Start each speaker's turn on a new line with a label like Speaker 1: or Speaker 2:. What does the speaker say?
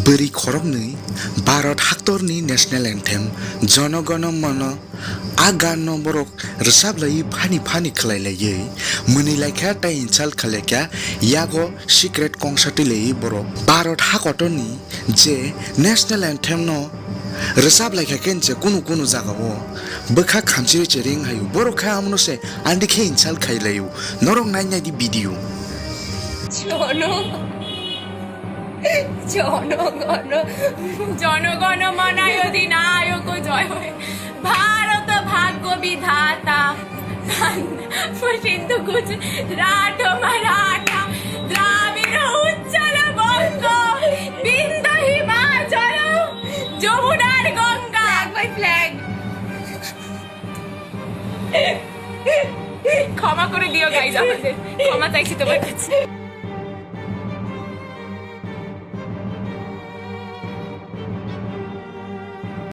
Speaker 1: Beri khoroknwi Bharat haktorni national anthem Jono gono mono aga no borok rwchaplai phani khlailaयै muni laikha tai inchal khalekya yago secret kongsatilei borok Bharat haktorni je national anthem no rwchaplaikha kenche kunu jagao bokha khamchiri chering hayu borokha amnose andikhe inchal khailayu norong nainai di video
Speaker 2: জনগণ মনায় অধিনায়ক জয় হয়ে ভারত ভাগ্য বিধাতা সিন্ধু গুজরাট মারাঠা দ্রাবিড় উজ্জ্বল বঙ্গ বিন্ধ্য হিমাচল যমুনার Ganga flag ক্ষমা করে দিও guys আমাদের ক্ষমা চাইছি তোমার কাছে